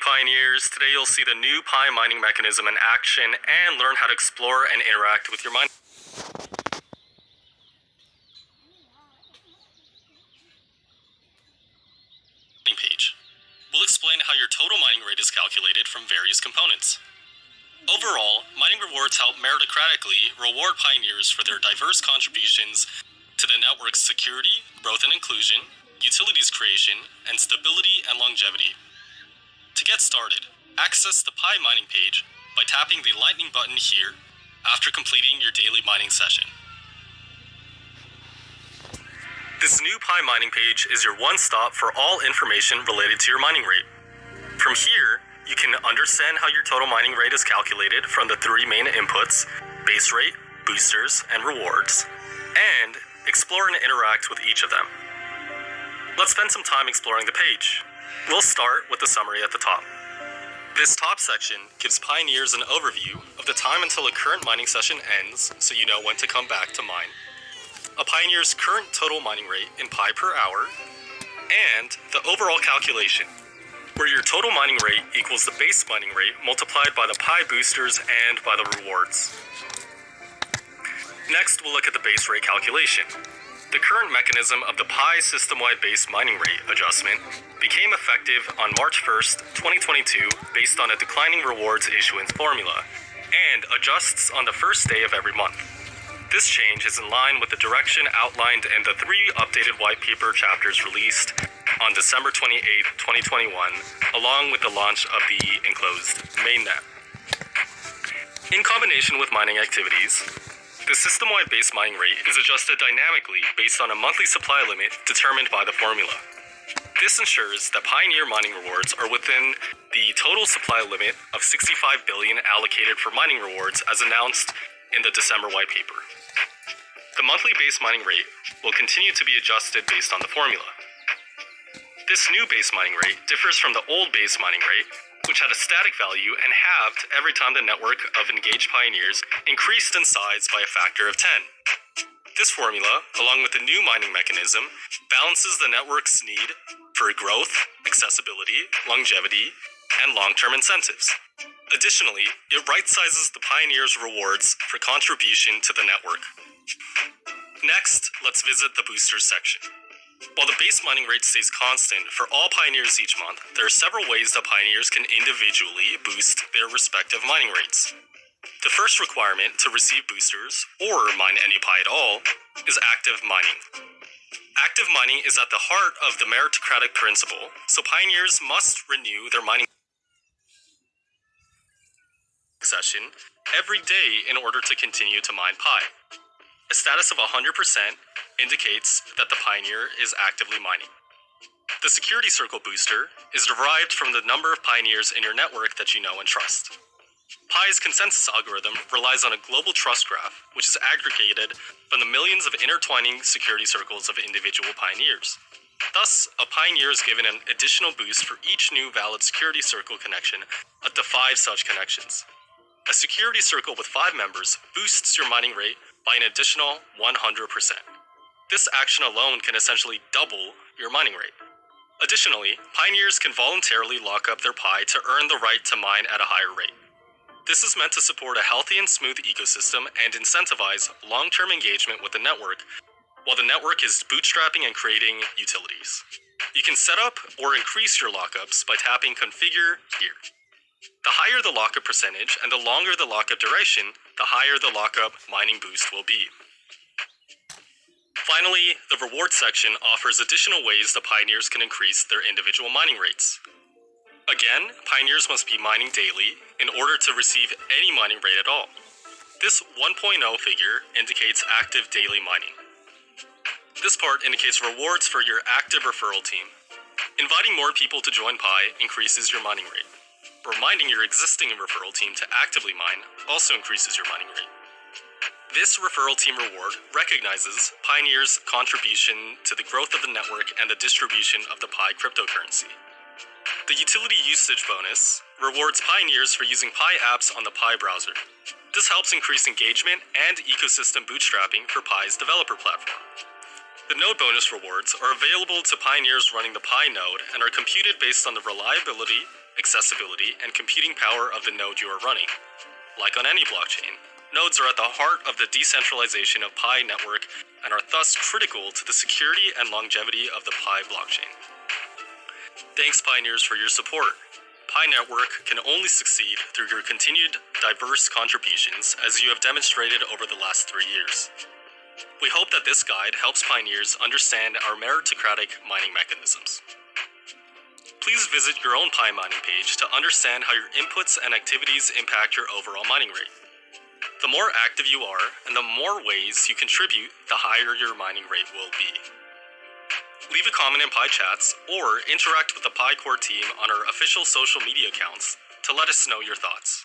Pioneers. Today you'll see the new Pi mining mechanism in action and learn how to explore and interact with your mining page. We'll explain how your total mining rate is calculated from various components. Overall, mining rewards help meritocratically reward pioneers for their diverse contributions to the network's security, growth and inclusion, utilities creation, and stability and longevity. To get started, access the Pi mining page by tapping the lightning button here after completing your daily mining session. This new Pi mining page is your one-stop for all information related to your mining rate. From here, you can understand how your total mining rate is calculated from the three main inputs: base rate, boosters, and rewards, and explore and interact with each of them. Let's spend some time exploring the page. We'll start with the summary at the top. This top section gives pioneers an overview of the time until a current mining session ends, so you know when to come back to mine, a pioneer's current total mining rate in Pi per hour, and the overall calculation, where your total mining rate equals the base mining rate multiplied by the Pi boosters and by the rewards. Next, we'll look at the base rate calculation. The current mechanism of the Pi system-wide base mining rate adjustment became effective on March 1st, 2022 based on a declining rewards issuance formula, and adjusts on the first day of every month. This change is in line with the direction outlined in the three updated white paper chapters released on December 28, 2021, along with the launch of the enclosed mainnet. In combination with mining activities, the system-wide base mining rate is adjusted dynamically based on a monthly supply limit determined by the formula. This ensures that Pioneer mining rewards are within the total supply limit of 65 billion allocated for mining rewards as announced in the December white paper. The monthly base mining rate will continue to be adjusted based on the formula. This new base mining rate differs from the old base mining rate, which had a static value and halved every time the network of engaged pioneers increased in size by a factor of 10. This formula, along with the new mining mechanism, balances the network's need for growth, accessibility, longevity, and long-term incentives. Additionally, it right-sizes the pioneers' rewards for contribution to the network. Next, let's visit the boosters section. While the base mining rate stays constant for all pioneers each month, there are several ways that pioneers can individually boost their respective mining rates. The first requirement to receive boosters, or mine any Pi at all, is active mining. Active mining is at the heart of the meritocratic principle, so pioneers must renew their mining session every day in order to continue to mine Pi. A status of 100% indicates that the pioneer is actively mining. The security circle booster is derived from the number of pioneers in your network that you know and trust. Pi's consensus algorithm relies on a global trust graph, which is aggregated from the millions of intertwining security circles of individual pioneers. Thus, a pioneer is given an additional boost for each new valid security circle connection up to 5 such connections. A security circle with 5 members boosts your mining rate by an additional 100%. This action alone can essentially double your mining rate. Additionally, pioneers can voluntarily lock up their Pi to earn the right to mine at a higher rate. This is meant to support a healthy and smooth ecosystem and incentivize long-term engagement with the network, while the network is bootstrapping and creating utilities. You can set up or increase your lockups by tapping Configure here. The higher the lockup percentage and the longer the lockup duration, the higher the lockup mining boost will be. Finally, the reward section offers additional ways the pioneers can increase their individual mining rates. Again, pioneers must be mining daily in order to receive any mining rate at all. This 1.0 figure indicates active daily mining. This part indicates rewards for your active referral team. Inviting more people to join Pi increases your mining rate. Reminding your existing referral team to actively mine also increases your mining rate. This referral team reward recognizes pioneers' contribution to the growth of the network and the distribution of the Pi cryptocurrency. The utility usage bonus rewards pioneers for using Pi apps on the Pi browser. This helps increase engagement and ecosystem bootstrapping for Pi's developer platform. The node bonus rewards are available to pioneers running the Pi node and are computed based on the reliability, accessibility, and computing power of the node you are running. Like on any blockchain, nodes are at the heart of the decentralization of Pi network and are thus critical to the security and longevity of the Pi blockchain. Thanks, pioneers, for your support. Pi Network can only succeed through your continued diverse contributions, as you have demonstrated over the last 3 years. We hope that this guide helps pioneers understand our meritocratic mining mechanisms. Please visit your own Pi mining page to understand how your inputs and activities impact your overall mining rate. The more active you are, and the more ways you contribute, the higher your mining rate will be. Leave a comment in Pi chats or interact with the Pi Core team on our official social media accounts to let us know your thoughts.